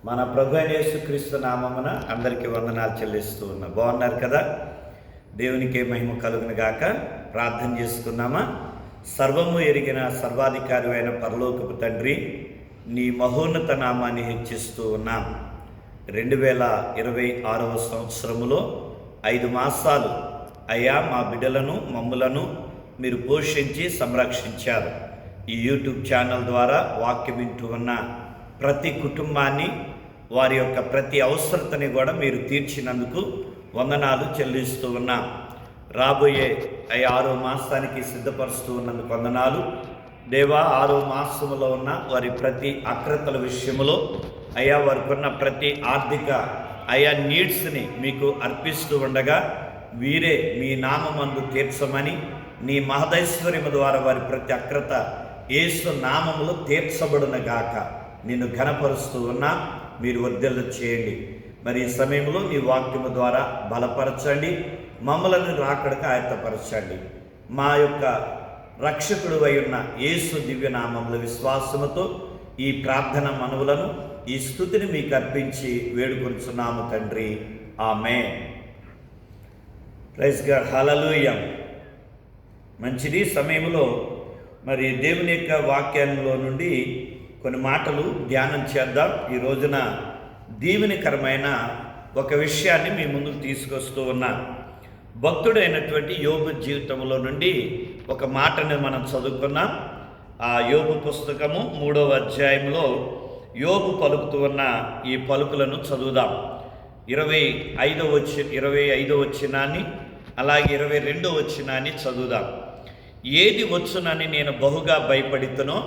మన ప్రభు అయిన యేసుక్రీస్తు నామమున అందరికీ వందనాలు చెల్లిస్తూ ఉన్నా. బాగున్నారు కదా? దేవునికే మహిమ కలుగును గాక. ప్రార్థన చేసుకుందామా? సర్వము ఎరిగిన సర్వాధికారి అయిన పరలోకపు తండ్రి, నీ మహోన్నత నామాన్ని హెచ్చిస్తూ ఉన్నాం. 2026వ సంవత్సరములో 5 మాసాలు అయ్యా మా బిడ్డలను మమ్ములను మీరు పోషించి సంరక్షించారు. ఈ యూట్యూబ్ ఛానల్ ద్వారా వాక్యం వింటూ ఉన్న ప్రతి కుటుంబాన్ని, వారి యొక్క ప్రతి అవసరతని కూడా మీరు తీర్చినందుకు వందనాలు చెల్లిస్తూ ఉన్నాం. రాబోయే 6వ మాసానికి సిద్ధపరుస్తూ ఉన్నందుకు వందనాలు దేవా. 6వ మాసములో ఉన్న వారి ప్రతి అక్రతల విషయంలో అయ్యా, వారికి ఉన్న ప్రతి ఆర్థిక నీడ్స్ని మీకు అర్పిస్తూ ఉండగా, వీరే మీ నామమందు తీర్చమని, నీ మహదైశ్వర్యము ద్వారా వారి ప్రతి అక్రత యేసు నామములో తీర్చబడునగాక. నిన్ను ఘనపరుస్తూ ఉన్నా, మీరు వర్ధిల్ల చేయండి. మరి ఈ సమయంలో నీ వాక్యము ద్వారా బలపరచండి, మమ్మలను రాకడక ఆయత్తపరచండి. మా యొక్క రక్షకుడు అయి ఉన్న యేసు దివ్యనామముల విశ్వాసముతో ఈ ప్రార్థన మనవులను, ఈ స్తుతిని మీకు అర్పించి వేడుకొంచున్నాము తండ్రి. ఆమేన్. Praise God. హల్లెలూయా. మంచిది. సమయంలో మరి దేవుని యొక్క వాక్యంలో నుండి కొన్ని మాటలు ధ్యానం చేద్దాం. ఈ రోజున దీవెనకరమైన ఒక విషయాన్ని మీ ముందుకు తీసుకొస్తూ ఉన్నాను. భక్తుడైనటువంటి యోబు జీవితంలో నుండి ఒక మాటని మనం చదువుకున్నాం. ఆ యోబు పుస్తకము 3వ అధ్యాయంలో యోబు పలుకుతూ ఉన్న ఈ పలుకులను చదువుదాం. 25వ వచనాన్ని అలాగే 22వ వచనాన్ని చదువుదాం. ఏది వచ్చునని నేను బహుగా భయపడితునో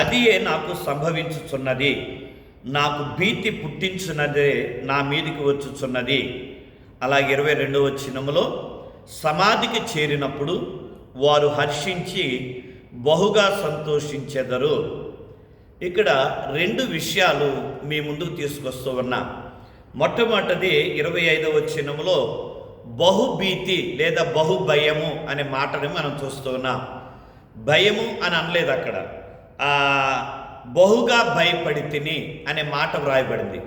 అదియే నాకు సంభవించుచున్నది, నాకు భీతి పుట్టించున్నదే నా మీదికి వచ్చుచున్నది. అలాగే 22వ వచనములో సమాధికి చేరినప్పుడు వారు హర్షించి బహుగా సంతోషించెదరు. ఇక్కడ 2 విషయాలు మీ ముందుకు తీసుకొస్తూ ఉన్నా. మొట్టమొదటిది 25వ వచనములో బహుభీతి లేదా బహుభయము అనే మాటని మనం చూస్తూ ఉన్నాం. భయము అని అనలేదు అక్కడ, బహుగా భయపడి తిని అనే మాట వ్రాయబడింది.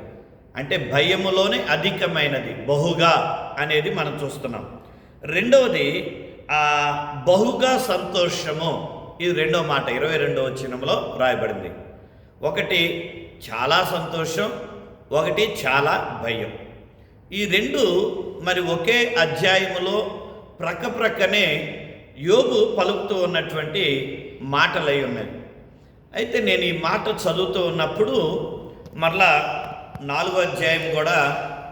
అంటే భయములోనే అధికమైనది బహుగా అనేది మనం చూస్తున్నాం. రెండవది బహుగా సంతోషము, ఇది రెండవ మాట 22వ వచనంలో వ్రాయబడింది. ఒకటి చాలా సంతోషం, ఒకటి చాలా భయం. ఈ 2 మరి ఒకే అధ్యాయములో ప్రక్కనే యోబు పలుకుతూ ఉన్నటువంటి మాటలై ఉన్నాయి. అయితే నేను ఈ మాట చదువుతూ ఉన్నప్పుడు మరలా 4వ అధ్యాయం కూడా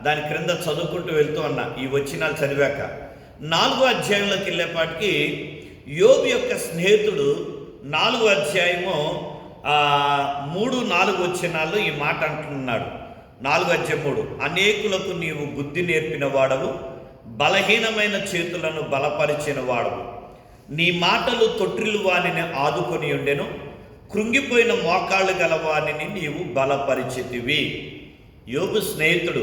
దాని క్రింద చదువుకుంటూ వెళ్తూ ఉన్నా. ఈ వచనాలు చదివాక 4వ అధ్యాయంలోకి వెళ్ళేపాటికి యోబు యొక్క స్నేహితుడు 4వ అధ్యాయము 3-4 వచనాల్లో ఈ మాట అంటున్నాడు. 4వ అధ్యాయం 3, అనేకులకు నీవు బుద్ధి నేర్పిన వాడవు, బలహీనమైన చేతులను బలపరిచిన వాడవు, నీ మాటలు తొట్టిల్లు వానిని ఆదుకొని ఉండెను, కృంగిపోయిన మోకాళ్ళు గల వానిని నీవు బలపరిచితివి. యోబు స్నేహితుడు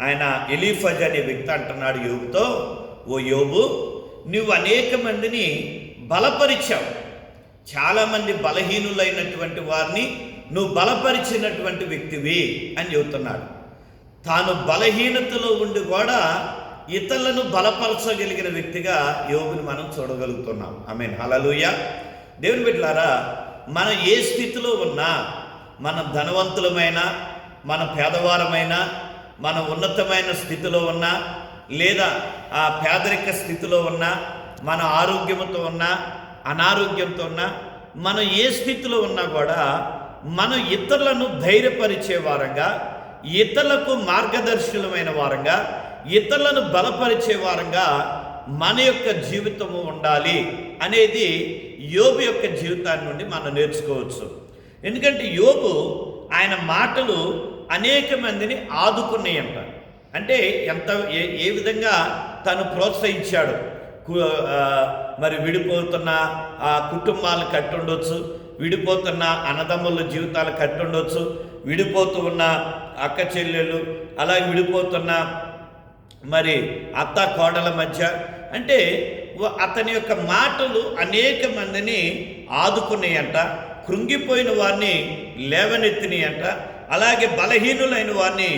ఆయన ఎలీఫజ్ అనే వ్యక్తి అంటున్నాడు యోబుతో, ఓ యోబు, నువ్వు అనేక మందిని బలపరిచావు, చాలామంది బలహీనులైనటువంటి వారిని నువ్వు బలపరిచినటువంటి వ్యక్తివి అని చెబుతున్నాడు. తాను బలహీనతలో ఉండి కూడా ఇతరులను బలపరచగలిగిన వ్యక్తిగా యోబుని మనం చూడగలుగుతున్నాం. ఆమేన్. హల్లెలూయా. దేవుని బిడ్డలారా, మనం ఏ స్థితిలో ఉన్నా, మన ధనవంతులమైనా, మన పేదవారమైనా, మన ఉన్నతమైన స్థితిలో ఉన్నా, లేదా ఆ పేదరిక స్థితిలో ఉన్నా, మన ఆరోగ్యంతో ఉన్నా, అనారోగ్యంతో ఉన్నా, మనం ఏ స్థితిలో ఉన్నా కూడా మనం ఇతరులను ధైర్యపరిచే వారంగా, ఇతరులకు మార్గదర్శులమైన వారంగా, ఇతరులను బలపరిచే వారంగా మన యొక్క జీవితము ఉండాలి అనేది యోబు యొక్క జీవితాన్ని నుండి మనం నేర్చుకోవచ్చు. ఎందుకంటే యోబు ఆయన మాటలు అనేక మందిని ఆదుకున్నాయంట. అంటే ఏ విధంగా తను ప్రోత్సహించాడు. మరి విడిపోతున్న కుటుంబాలు కట్టుండొచ్చు, విడిపోతున్న అన్నదమ్ముల జీవితాలు కట్టుండొచ్చు, విడిపోతూ ఉన్న అక్క చెల్లెళ్ళు, అలాగే విడిపోతున్న మరి అత్త కోడల మధ్య. అంటే అతని యొక్క మాటలు అనేక మందిని ఆదుకున్నాయంట, కృంగిపోయిన వారిని లేవనెత్తినాయంట, అలాగే బలహీనులైన వారిని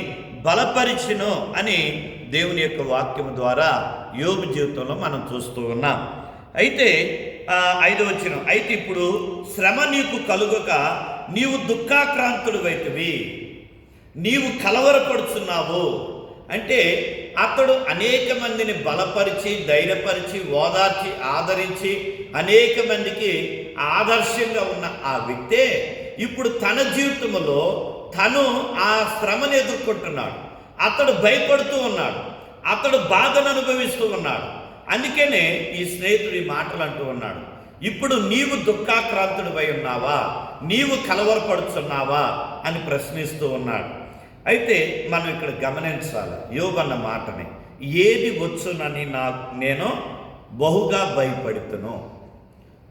బలపరిచెను అని దేవుని యొక్క వాక్యం ద్వారా యోబు జీవితంలో మనం చూస్తూ ఉన్నాం. అయితే 5వ వచనం, అయితే ఇప్పుడు శ్రమ నీకు కలుగక నీవు దుఃఖాక్రాంతుడివైతివి, నీవు కలవరపడుచున్నావు. అంటే అతడు అనేక మందిని బలపరిచి, ధైర్యపరిచి, ఓదార్చి, ఆదరించి అనేక మందికి ఆదర్శంగా ఉన్న ఆ వ్యక్తే ఇప్పుడు తన జీవితంలో తను ఆ శ్రమను ఎదుర్కొంటున్నాడు. అతడు భయపడుతూ ఉన్నాడు, అతడు బాధను అనుభవిస్తూ ఉన్నాడు. అందుకనే ఈ స్నేహితుడు ఈ మాటలు అంటూ ఉన్నాడు, ఇప్పుడు నీవు దుఃఖాక్రాంతుడివై ఉన్నావా, నీవు కలవరపడుతున్నావా అని ప్రశ్నిస్తూ ఉన్నాడు. అయితే మనం ఇక్కడ గమనించాలి యోబు అన్న మాటని, ఏది వచ్చునని నేను బహుగా భయపడుతును.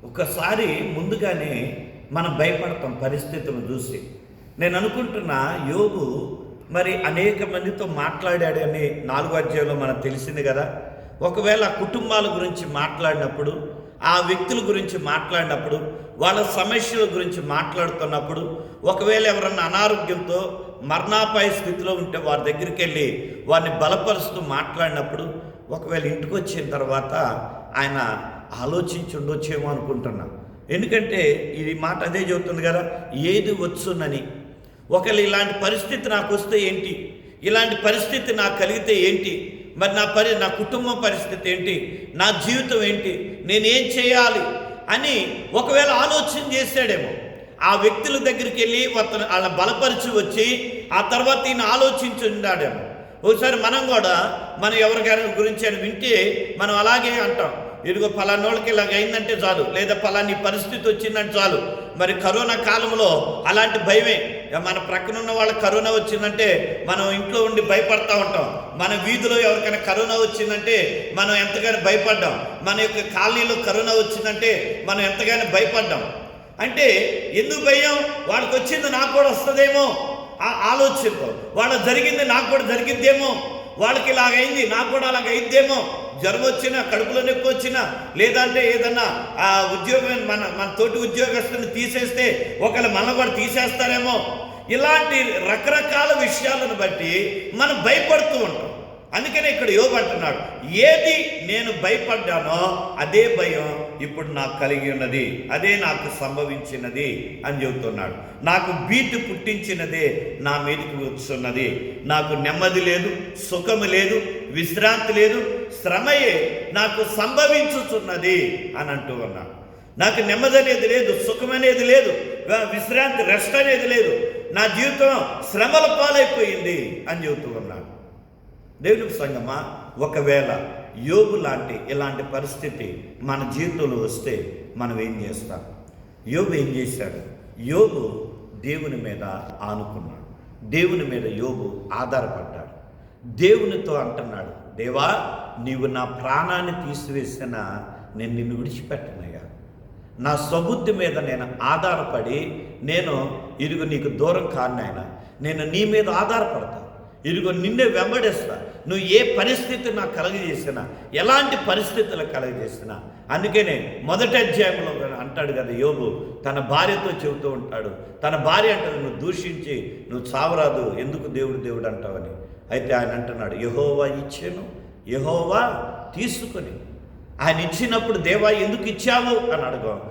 ఒకసారి ముందుగానే మనం భయపడతాం పరిస్థితులను చూసి. నేను అనుకుంటున్నా యోబు మరి అనేక మందితో మాట్లాడాడని 4వ అధ్యాయంలో మనకు తెలిసింది కదా. ఒకవేళ కుటుంబాల గురించి మాట్లాడినప్పుడు, ఆ వ్యక్తుల గురించి మాట్లాడినప్పుడు, వాళ్ళ సమస్యల గురించి మాట్లాడుతున్నప్పుడు, ఒకవేళ ఎవరన్నా అనారోగ్యంతో మరణాపాయ స్థితిలో ఉంటే వారి దగ్గరికి వెళ్ళి వారిని బలపరుస్తూ మాట్లాడినప్పుడు, ఒకవేళ ఇంటికి వచ్చిన తర్వాత ఆయన ఆలోచించి ఉండొచ్చేమో అనుకుంటున్నా. ఎందుకంటే ఇది మాట అదే చెబుతుంది కదా, ఏది వచ్చునని. ఒకవేళ ఇలాంటి పరిస్థితి నాకు వస్తే ఏంటి, ఇలాంటి పరిస్థితి నాకు కలిగితే ఏంటి, మరి నా కుటుంబం పరిస్థితి ఏంటి, నా జీవితం ఏంటి, నేనేం చేయాలి అని ఒకవేళ ఆలోచన చేశాడేమో. ఆ వ్యక్తుల దగ్గరికి వెళ్ళి వాళ్ళ బలపరిచి వచ్చి ఆ తర్వాత ఈయన ఆలోచించి ఉన్నాడేమో. ఒకసారి మనం కూడా ఎవరికైనా గురించి అని వింటే మనం అలాగే అంటాం, ఇదిగో పలానోళ్ళకి ఇలాగ అయిందంటే చాలు, లేదా పలాని పరిస్థితి వచ్చిందంటే చాలు. మరి కరోనా కాలంలో అలాంటి భయమే. మన ప్రక్కన ఉన్న వాళ్ళకి కరోనా వచ్చిందంటే మనం ఇంట్లో ఉండి భయపడతా ఉంటాం. మన వీధిలో ఎవరికైనా కరోనా వచ్చిందంటే మనం ఎంతగానో భయపడ్డాం. మన యొక్క కాలనీలో కరోనా వచ్చిందంటే మనం ఎంతగానో భయపడ్డాం. అంటే ఎందుకు భయం? వాళ్ళకి వచ్చింది నాకు కూడా వస్తుందేమో ఆ ఆలోచనతో, వాళ్ళకి జరిగింది నాకు కూడా జరిగిద్దేమో, వాళ్ళకి ఇలాగైంది నాకు కూడా అలాగ అయిద్దేమో, జ్వరం వచ్చినా, కడుపులో నొప్పి వచ్చినా, లేదంటే ఏదన్నా ఆ ఉద్యోగం మన తోటి ఉద్యోగస్తుని తీసేస్తే ఒకవేళ మనం కూడా తీసేస్తారేమో. ఇలాంటి రకరకాల విషయాలను బట్టి మనం భయపడుతూ ఉంటాం. అందుకనే ఇక్కడ యోబు అంటున్నాడు, ఏది నేను భయపడ్డానో అదే భయం ఇప్పుడు నాకు కలిగి ఉన్నది, అదే నాకు సంభవించినది అని చెబుతున్నాడు. నాకు భీతి పుట్టించినదే నా మీదకి వచ్చున్నది. నాకు నెమ్మది లేదు, సుఖము లేదు, విశ్రాంతి లేదు, శ్రమయే నాకు సంభవించుతున్నది అని అంటూ ఉన్నాడు. నాకు నెమ్మది అనేది లేదు, సుఖం అనేది లేదు, విశ్రాంతి రెస్ట్ అనేది లేదు, నా జీవితం శ్రమల పాలైపోయింది అని చెబుతూ ఉన్నాడు. దేవుని సంగమా, ఒకవేళ యోబు ఇలాంటి పరిస్థితి మన జీవితంలో వస్తే మనం ఏం చేస్తాం? యోబు ఏం చేశాడు? యోబు దేవుని మీద ఆనుకున్నాడు, దేవుని మీద యోబు ఆధారపడ్డాడు. దేవునితో అంటున్నాడు, దేవా నీవు నా ప్రాణాన్ని తీసివేసినా నేను నిన్ను విడిచిపెట్టనయ్యా. నా స్వబుద్ధి మీద నేను ఆధారపడి ఇదిగో నీకు దూరం కానైనా నేను నీ మీద ఆధారపడతా, ఇదిగో నిన్నే వెంబడిస్తా. నువ్వు ఏ పరిస్థితి నాకు కలగజేసినా, ఎలాంటి పరిస్థితులు కలగజేసినా. అందుకనే మొదటి అధ్యాయంలో అంటాడు కదా యోబు, తన భార్యతో చెబుతూ ఉంటాడు. తన భార్య అంటాడు, నువ్వు దూషించి నువ్వు చావరాదు, ఎందుకు దేవుడు అంటావని. అయితే ఆయన అంటున్నాడు, యెహోవా ఇచ్చాను, యెహోవా తీసుకొని. ఆయన ఇచ్చినప్పుడు దేవా ఎందుకు ఇచ్చావు అని అడగం.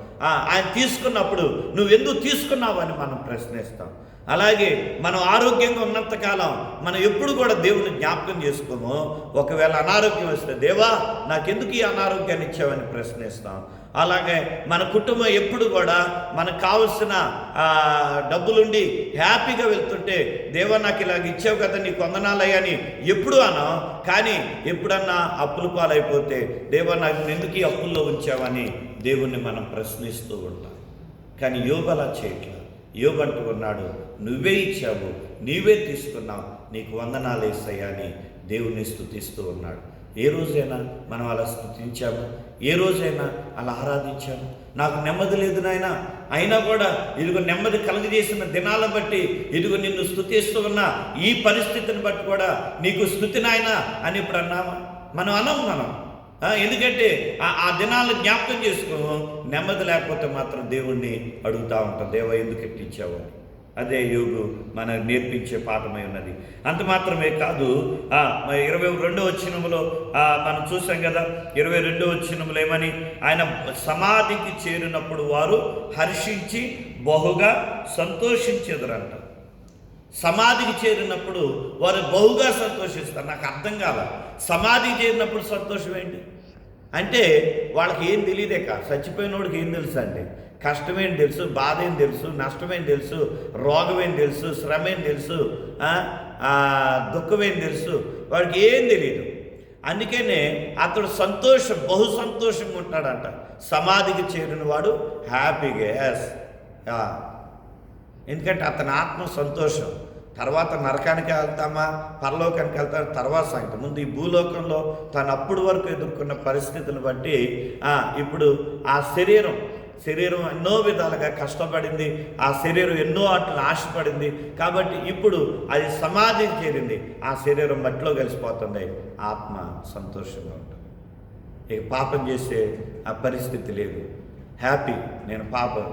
ఆయన తీసుకున్నప్పుడు నువ్వెందుకు తీసుకున్నావు అని మనం ప్రశ్నిస్తాం. అలాగే మనం ఆరోగ్యంగా ఉన్నంతకాలం మనం ఎప్పుడు కూడా దేవుని జ్ఞాపకం చేసుకోము. ఒకవేళ అనారోగ్యం వస్తే దేవా నాకెందుకు ఈ అనారోగ్యాన్ని ఇచ్చావని ప్రశ్నిస్తాం. అలాగే మన కుటుంబం ఎప్పుడు కూడా మనకు కావలసిన డబ్బులుండి హ్యాపీగా వెళ్తుంటే దేవా నాకు ఇలాగ ఇచ్చావు కదా నీకు వందనాలయ్యని ఎప్పుడు అనం. కానీ ఎప్పుడన్నా అప్పుల పాలైపోతే దేవా నాకు ఎందుకు ఈ అప్పుల్లో ఉంచావని దేవుణ్ణి మనం ప్రశ్నిస్తూ ఉంటాం. కానీ యోబు అలా చేయట్లేదు. యోబు అంటూ ఉన్నాడు, నువ్వే ఇచ్చావు, నీవే తీసుకున్నావు, నీకు వందనాలు యేసయ్యా అని దేవుణ్ణి స్తుతిస్తూ ఉన్నాడు. ఏ రోజైనా మనం అలా స్తుతించాము? ఏ రోజైనా అలా ఆరాధించాము? నాకు నెమ్మది లేదు నాయన, అయినా కూడా ఇదిగో నెమ్మది కలుగజేసిన దినాలను బట్టి ఇదిగో నిన్ను స్తుతిస్తూ ఉన్నా, ఈ పరిస్థితిని బట్టి కూడా నీకు స్తుతి నాయన అని ఇప్పుడు అన్నామా? మనం ఎందుకంటే ఆ దినాలను జ్ఞాపకం చేసుకోము. నెమ్మది లేకపోతే మాత్రం దేవుణ్ణి అడుగుతూ ఉంటాం, దేవా ఎందుకు ఎట్టించావు అని. అదే యోగు మనకు నేర్పించే పాఠమై ఉన్నది. అంత మాత్రమే కాదు, 22వ వచనములో మనం చూసాం కదా. 22వ వచనములో ఏమని, ఆయన సమాధికి చేరినప్పుడు వారు హర్షించి బహుగా సంతోషించెదరంట. సమాధికి చేరినప్పుడు వారు బహుగా సంతోషిస్తారు. నాకు అర్థం కాల, సమాధికి చేరినప్పుడు సంతోషం ఏంటి అంటే వాళ్ళకి ఏం తెలియదే కాదు. చచ్చిపోయినోడికి ఏం తెలుసు అంటే, కష్టమేం తెలుసు, బాధ ఏం తెలుసు, నష్టమేం తెలుసు, రోగమేం తెలుసు, శ్రమేం తెలుసు, దుఃఖమేం తెలుసు, వాడికి ఏం తెలియదు. అందుకనే అతడు బహు సంతోషంగా ఉంటాడంట. సమాధికి చేరిన వాడు హ్యాపీగా, ఎస్, ఎందుకంటే అతని ఆత్మ సంతోషం. తర్వాత నరకానికి వెళ్తామా, పరలోకానికి వెళ్తామా తర్వాత సంగతి. ముందు ఈ భూలోకంలో తను అప్పుడు వరకు ఎదుర్కొన్న పరిస్థితులు బట్టి ఇప్పుడు ఆ శరీరం ఎన్నో విధాలుగా కష్టపడింది, ఆ శరీరం ఎన్నో అట్లా ఆశపడింది. కాబట్టి ఇప్పుడు అది సమాధికి చేరింది, ఆ శరీరం మట్టిలో కలిసిపోతుంది, ఆత్మ సంతోషంగా ఉంటుంది. ఇక పాపం చేసే ఆ పరిస్థితి లేదు. హ్యాపీ. నేను పాపం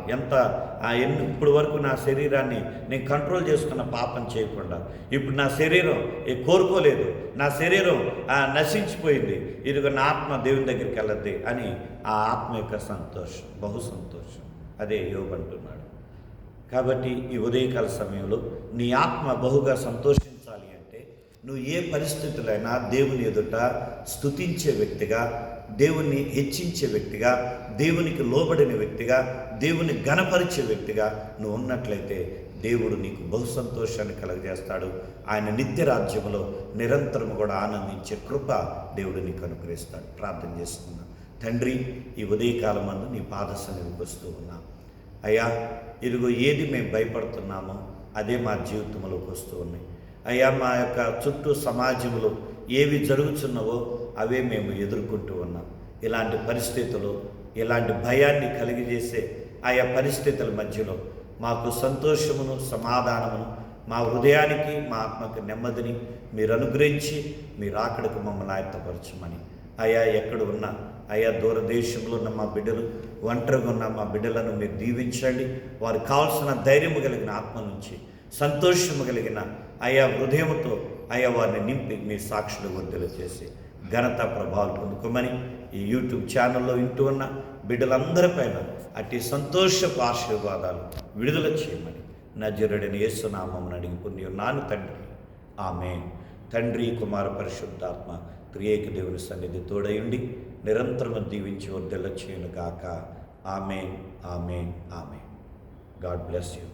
ఇప్పుడు వరకు నా శరీరాన్ని నేను కంట్రోల్ చేసుకున్న పాపం చేయకుండా, ఇప్పుడు నా శరీరం కోరుకోలేదు, నా శరీరం నశించిపోయింది, ఇదిగో నా ఆత్మ దేవుని దగ్గరికి వెళ్ళద్ది అని ఆ ఆత్మ యొక్క సంతోషం, బహు సంతోషం. అదే యోబు అంటున్నాడు. కాబట్టి ఈ ఉదయకాల సమయంలో నీ ఆత్మ బహుగా సంతోషించాలి అంటే నువ్వు ఏ పరిస్థితులైనా దేవుని ఎదుట స్తుతించే వ్యక్తిగా, దేవుణ్ణి హెచ్చించే వ్యక్తిగా, దేవునికి లోబడిన వ్యక్తిగా, దేవుని ఘనపరిచే వ్యక్తిగా నువ్వు ఉన్నట్లయితే దేవుడు నీకు బహు సంతోషాన్ని కలుగజేస్తాడు. ఆయన నిత్య రాజ్యంలో నిరంతరం కూడా ఆనందించే కృప దేవుడు నీకు అనుగ్రహిస్తాడు. ప్రార్థన చేసుకున్నాం. తండ్రి, ఈ ఉదయకాలం మందు నీ పాద సన్నిధికి వస్తూ ఉన్నాం. అయ్యా, ఇదిగో ఏది మేము భయపడుతున్నామో అదే మా జీవితంలోకి వస్తూ ఉన్నాయి. అయ్యా, మా యొక్క చుట్టూ సమాజంలో ఏవి జరుగుతున్నవో అవే మేము ఎదుర్కొంటూ ఉన్నాం. ఇలాంటి పరిస్థితులు, ఇలాంటి భయాన్ని కలిగజేసే ఆయా పరిస్థితుల మధ్యలో మాకు సంతోషమును, సమాధానమును, మా హృదయానికి, మా ఆత్మకు నెమ్మదిని మీరు అనుగ్రహించి మీరు రాకడకు మమ్మల్ని ఆయత్తపరచమని. అయా, ఎక్కడ ఉన్నా, అయా దూరదేశంలో ఉన్న మా బిడ్డలు, ఒంటరిగా ఉన్న మా బిడ్డలను మీరు దీవించండి. వారికి కావాల్సిన ధైర్యము కలిగిన ఆత్మ నుంచి, సంతోషము కలిగిన అయా హృదయంతో అయా వారిని నింపి మీ సాక్షులు వర్ధలు చేసి ఘనత ప్రభావాలు పొందుకోమని ఈ యూట్యూబ్ ఛానల్లో వింటూ ఉన్న బిడ్డలందరిపైన అట్టి సంతోషపు ఆశీర్వాదాలు విడుదల చేయమని నజరుడైన యేసు నామమున అడిగి పొందియున్నాను తండ్రి. ఆమేన్. తండ్రి, కుమార, పరిశుద్ధాత్మ త్రియేక దేవుని సన్నిధి తోడయుండి నిరంతరం దీవించి వర్ధల చేయను గాక. Amen, amen, amen. God bless you.